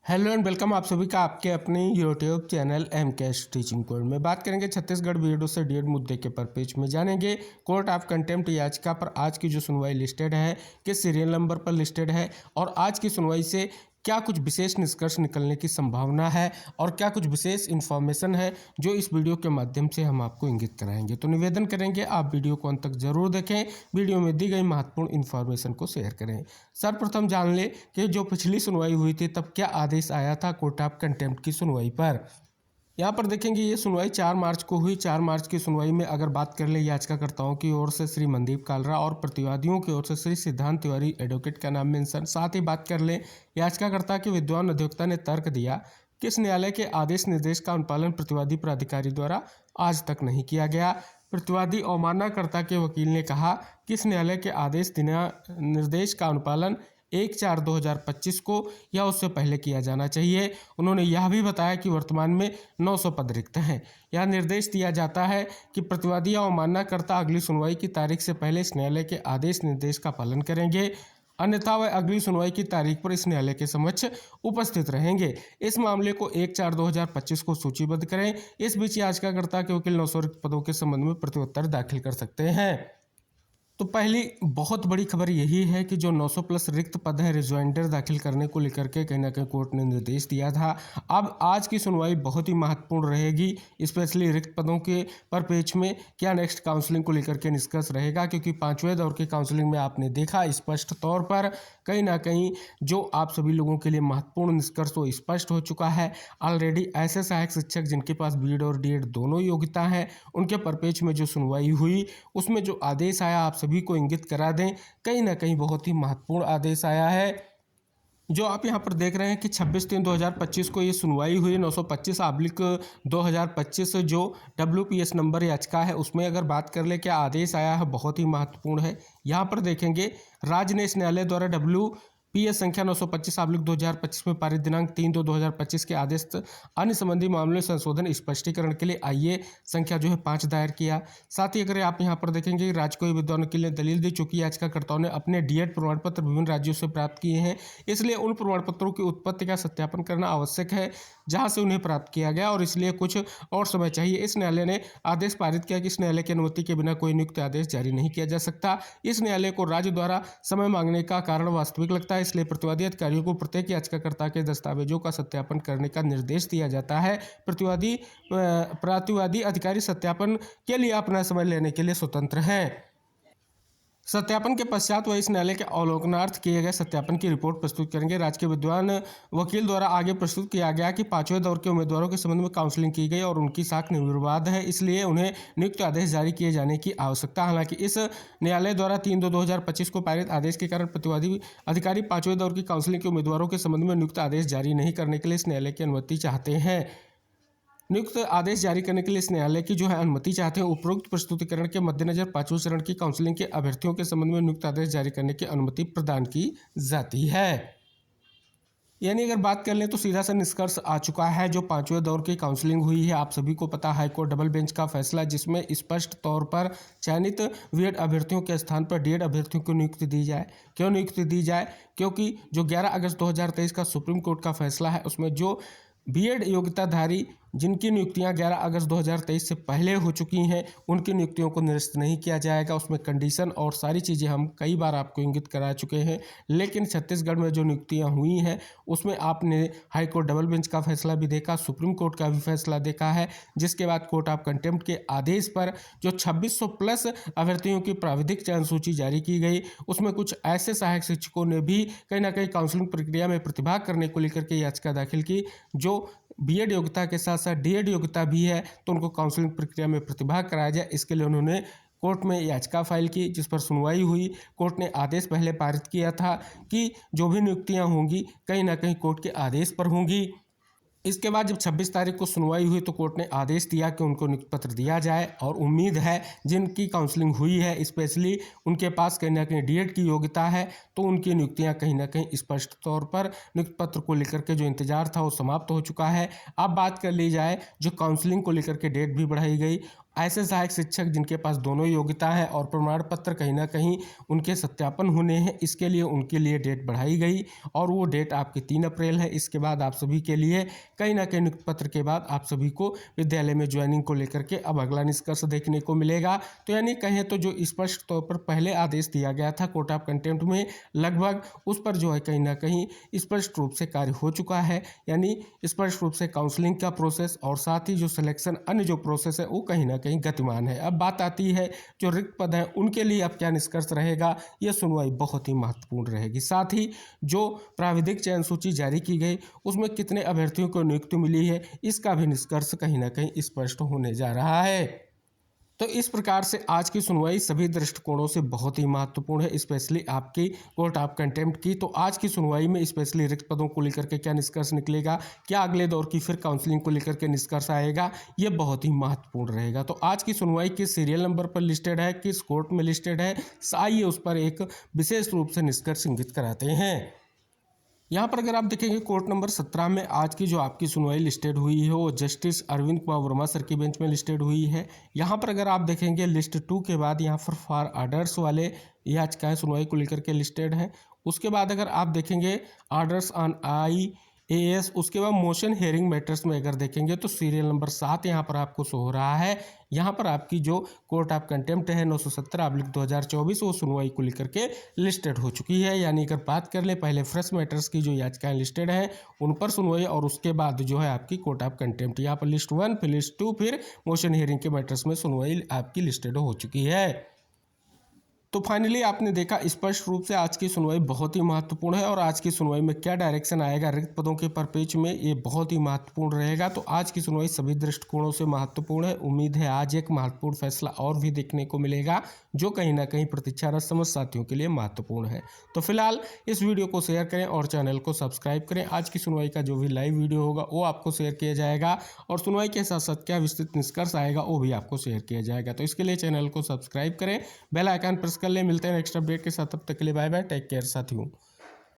Hello and welcome आप सभी का आपके अपने YouTube channel M cash teaching code में। बात करेंगे छत्तीसगढ़ बीएडओ से डीएड मुद्दे के परपेच में जानेंगे कोर्ट ऑफ कंटेम्प्ट याचिका पर आज की जो सुनवाई लिस्टेड है, किस सीरियल नंबर पर लिस्टेड है और आज की सुनवाई से क्या कुछ विशेष निष्कर्ष निकलने की संभावना है और क्या कुछ विशेष इन्फॉर्मेशन है जो इस वीडियो के माध्यम से हम आपको इंगित कराएंगे। तो निवेदन करेंगे आप वीडियो को अंत तक जरूर देखें, वीडियो में दी गई महत्वपूर्ण इन्फॉर्मेशन को शेयर करें। सर्वप्रथम जान ले कि जो पिछली सुनवाई हुई थी तब क्या आदेश आया था कोर्ट ऑफ कंटेम्प्ट की सुनवाई पर। यहाँ पर देखेंगे ये सुनवाई 4 मार्च को हुई। 4 मार्च की सुनवाई में अगर बात कर ले याचिकाकर्ताओं की ओर से श्री मनदीप कालरा और प्रतिवादियों की ओर से श्री सिद्धांत तिवारी एडवोकेट का नाम मेंशन। साथ ही बात कर ले याचिकाकर्ता के विद्वान अधिवक्ता ने तर्क दिया कि इस न्यायालय के आदेश निर्देश का अनुपालन प्रतिवादी प्राधिकारी द्वारा आज तक नहीं किया गया। प्रतिवादी अवमाननाकर्ता के वकील ने कहा कि इस न्यायालय के आदेश निर्देश का अनुपालन 1/4/2025 को या उससे पहले किया जाना चाहिए। उन्होंने यह भी बताया कि वर्तमान में 900 पद रिक्त हैं। यह निर्देश दिया जाता है कि प्रतिवादी या अवमाननाकर्ता अगली सुनवाई की तारीख से पहले इस न्यायालय के आदेश निर्देश का पालन करेंगे, अन्यथा वह अगली सुनवाई की तारीख पर इस न्यायालय के समक्ष उपस्थित रहेंगे। इस मामले को 1/4/2025 को सूचीबद्ध करें। इस बीच याचिकाकर्ता के वकील 900 रिक्त पदों के संबंध में प्रत्युत्तर दाखिल कर सकते हैं। तो पहली बहुत बड़ी खबर यही है कि जो 900 प्लस रिक्त पद है रिजॉइंडर दाखिल करने को लेकर के कहीं ना कहीं कोर्ट ने निर्देश दिया था। अब आज की सुनवाई बहुत ही महत्वपूर्ण रहेगी, स्पेशली रिक्त पदों के परपेच में क्या नेक्स्ट काउंसलिंग को लेकर के निष्कर्ष रहेगा, क्योंकि 5वें दौर की काउंसलिंग में आपने देखा स्पष्ट तौर पर कहीं ना कहीं जो आप सभी लोगों के लिए महत्वपूर्ण निष्कर्ष वो स्पष्ट हो चुका है। ऑलरेडी ऐसे सहायक शिक्षक जिनके पास बीएड और डीएड दोनों योग्यता है उनके परपेच में जो सुनवाई हुई उसमें जो आदेश आया आप सभी को इंगित करा दें, कहीं ना कहीं बहुत ही महत्वपूर्ण आदेश आया है। जो आप यहाँ पर देख रहे हैं कि 26/3/2025 को ये सुनवाई हुई। 925/2025 जो WPS नंबर याचिका है उसमें अगर बात कर ले क्या आदेश आया है, बहुत ही महत्वपूर्ण है। यहाँ पर देखेंगे राज्य ने इस न्यायालय द्वारा WPS संख्या 925/2025 में पारित दिनांक 3/2/2025 के आदेश अन्य संबंधी मामलों में संशोधन स्पष्टीकरण के लिए आइए संख्या जो है 5 दायर किया। साथ ही अगर आप यहाँ पर देखेंगे राजकोई विद्वानों के लिए दलील दी, चूंकि याचिकाकर्ताओं ने अपने डीएड प्रमाण पत्र विभिन्न राज्यों से प्राप्त किए हैं, इसलिए उन प्रमाण पत्रों की उत्पत्ति का सत्यापन करना आवश्यक है जहाँ से उन्हें प्राप्त किया गया और इसलिए कुछ और समय चाहिए। इस न्यायालय ने आदेश पारित किया कि इस न्यायालय की अनुमति के बिना कोई नियुक्त आदेश जारी नहीं किया जा सकता। इस न्यायालय को राज्य द्वारा समय मांगने का कारण वास्तविक लगता है, इसलिए प्रतिवादी अधिकारियों को प्रत्येक याचिकाकर्ता के दस्तावेजों का सत्यापन करने का निर्देश दिया जाता है। प्रतिवादी अधिकारी सत्यापन के लिए अपना समय लेने के लिए स्वतंत्र हैं। सत्यापन के पश्चात वह इस न्यायालय के अवलोकनार्थ किए गए सत्यापन की रिपोर्ट प्रस्तुत करेंगे। राज्य के विद्वान वकील द्वारा आगे प्रस्तुत किया गया कि 5वें दौर के उम्मीदवारों के संबंध में काउंसलिंग की गई और उनकी साख निर्विवाद है, इसलिए उन्हें नियुक्त आदेश जारी किए जाने की आवश्यकता। हालांकि इस न्यायालय द्वारा 3/2/2025 को पारित आदेश के कारण प्रतिवादी अधिकारी 5वें दौर की काउंसलिंग के उम्मीदवारों के संबंध में नियुक्त आदेश जारी नहीं करने के लिए इस न्यायालय की अनुमति चाहते हैं। नियुक्त आदेश जारी करने के लिए इस न्यायालय की जो है अनुमति चाहते हैं। उपरोक्त प्रस्तुतिकरण के मद्देनजर 5वें चरण की काउंसलिंग के अभ्यर्थियों के संबंध में नियुक्त आदेश जारी करने की अनुमति प्रदान की जाती है। यानी अगर बात कर लें तो सीधा सा निष्कर्ष आ चुका है। जो 5वें दौर की काउंसलिंग हुई है, आप सभी को पता हाईकोर्ट डबल बेंच का फैसला जिसमें स्पष्ट तौर पर चयनित बीएड अभ्यर्थियों के स्थान पर डीएड अभ्यर्थियों को नियुक्ति दी जाए। क्यों नियुक्ति दी जाए? क्योंकि जो 11 अगस्त 2023 का सुप्रीम कोर्ट का फैसला है उसमें जो बीएड योग्यताधारी जिनकी नियुक्तियां 11 अगस्त 2023 से पहले हो चुकी हैं उनकी नियुक्तियों को निरस्त नहीं किया जाएगा। उसमें कंडीशन और सारी चीज़ें हम कई बार आपको इंगित करा चुके हैं, लेकिन छत्तीसगढ़ में जो नियुक्तियां हुई हैं उसमें आपने हाईकोर्ट डबल बेंच का फैसला भी देखा, सुप्रीम कोर्ट का भी फैसला देखा है, जिसके बाद कोर्ट ऑफ कंटेम्प्ट के आदेश पर जो 2600 प्लस अभ्यर्थियों की प्राविधिक चयन सूची जारी की गई उसमें कुछ ऐसे सहायक शिक्षकों ने भी कहीं ना कहीं काउंसलिंग प्रक्रिया में प्रतिभाग करने को लेकर के याचिका दाखिल की। जो बीएड योग्यता के साथ साथ डीएड योग्यता भी है तो उनको काउंसलिंग प्रक्रिया में प्रतिभाग कराया जाए, इसके लिए उन्होंने कोर्ट में याचिका फाइल की जिस पर सुनवाई हुई। कोर्ट ने आदेश पहले पारित किया था कि जो भी नियुक्तियां होंगी कहीं ना कहीं कोर्ट के आदेश पर होंगी। इसके बाद जब 26 तारीख को सुनवाई हुई तो कोर्ट ने आदेश दिया कि उनको नियुक्ति पत्र दिया जाए और उम्मीद है जिनकी काउंसलिंग हुई है स्पेशली उनके पास कहीं ना कहीं डीएड की योग्यता है तो उनकी नियुक्तियां कहीं ना कहीं स्पष्ट तौर पर नियुक्ति पत्र को लेकर के जो इंतजार था वो समाप्त हो चुका है। अब बात कर ली जाए जो काउंसलिंग को लेकर के डेट भी बढ़ाई गई ऐसे सहायक शिक्षक जिनके पास दोनों योग्यता है और प्रमाण पत्र कहीं ना कहीं उनके सत्यापन होने हैं, इसके लिए उनके लिए डेट बढ़ाई गई और वो डेट आपकी 3 अप्रैल है। इसके बाद आप सभी के लिए कहीं ना कहीं नियुक्ति पत्र के बाद आप सभी को विद्यालय में ज्वाइनिंग को लेकर के अब अगला निष्कर्ष देखने को मिलेगा। तो यानी कहें तो जो स्पष्ट तौर पर पहले आदेश दिया गया था कोर्ट ऑफ कंटेम्प्ट में, लगभग उस पर जो है कहीं ना कहीं स्पष्ट रूप से कार्य हो चुका है। यानी स्पष्ट रूप से काउंसलिंग का प्रोसेस और साथ ही जो सिलेक्शन अन्य जो प्रोसेस है वो कहीं ना कहीं गतिमान है। अब बात आती है जो रिक्त पद है उनके लिए अब क्या निष्कर्ष रहेगा, यह सुनवाई बहुत ही महत्वपूर्ण रहेगी। साथ ही जो प्राविधिक चयन सूची जारी की गई उसमें कितने अभ्यर्थियों को नियुक्ति मिली है, इसका भी निष्कर्ष कहीं ना कहीं स्पष्ट होने जा रहा है। तो इस प्रकार से आज की सुनवाई सभी दृष्टिकोणों से बहुत ही महत्वपूर्ण है, स्पेशली आपकी कोर्ट ऑफ कंटेम्प्ट की। तो आज की सुनवाई में स्पेशली रिक्त पदों को लेकर के क्या निष्कर्ष निकलेगा, क्या अगले दौर की फिर काउंसलिंग को लेकर के निष्कर्ष आएगा, ये बहुत ही महत्वपूर्ण रहेगा। तो आज की सुनवाई किस सीरियल नंबर पर लिस्टेड है, किस कोर्ट में लिस्टेड है, आइए उस पर एक विशेष रूप से निष्कर्ष इंगित कराते हैं। यहाँ पर अगर आप देखेंगे कोर्ट नंबर 17 में आज की जो आपकी सुनवाई लिस्टेड हुई है वो जस्टिस अरविंद कुमार वर्मा सर की बेंच में लिस्टेड हुई है। यहाँ पर अगर आप देखेंगे लिस्ट 2 के बाद यहाँ पर फॉर ऑर्डर्स वाले याचिकाएं सुनवाई को लेकर के लिस्टेड हैं। उसके बाद अगर आप देखेंगे ऑर्डर्स ऑन IAS, उसके बाद मोशन हेयरिंग मैटर्स में अगर देखेंगे तो सीरियल नंबर 7 यहाँ पर आपको शो हो रहा है। यहाँ पर आपकी जो कोर्ट ऑफ कंटेम्प्ट है 917/2024 वो सुनवाई को लेकर के लिस्टेड हो चुकी है। यानी अगर बात कर ले पहले फ्रेश मैटर्स की जो याचिकाएं लिस्टेड हैं उन पर सुनवाई और उसके बाद जो है आपकी कोर्ट ऑफ कंटेम्प्ट, यहाँ पर लिस्ट 1 फिर लिस्ट 2 फिर मोशन हियरिंग के मैटर्स में सुनवाई आपकी लिस्टेड हो चुकी है। तो फाइनली आपने देखा स्पष्ट रूप से आज की सुनवाई बहुत ही महत्वपूर्ण है और आज की सुनवाई में क्या डायरेक्शन आएगा रिक्त पदों के परपेच में ये बहुत ही महत्वपूर्ण रहेगा। तो आज की सुनवाई सभी दृष्टिकोणों से महत्वपूर्ण है। उम्मीद है आज एक महत्वपूर्ण फैसला और भी देखने को मिलेगा जो कहीं ना कहीं प्रतीक्षारत समस्त साथियों के लिए महत्वपूर्ण है। तो फिलहाल इस वीडियो को शेयर करें और चैनल को सब्सक्राइब करें। आज की सुनवाई का जो भी लाइव वीडियो होगा वो आपको शेयर किया जाएगा और सुनवाई के साथ साथ क्या विस्तृत निष्कर्ष आएगा वो भी आपको शेयर किया जाएगा। तो इसके लिए चैनल को सब्सक्राइब करें, बेल आइकन प्रेस कर ले। मिलते हैं नेक्स्ट अपडेट के साथ, तब तक के लिए बाय बाय, टेक केयर साथियों।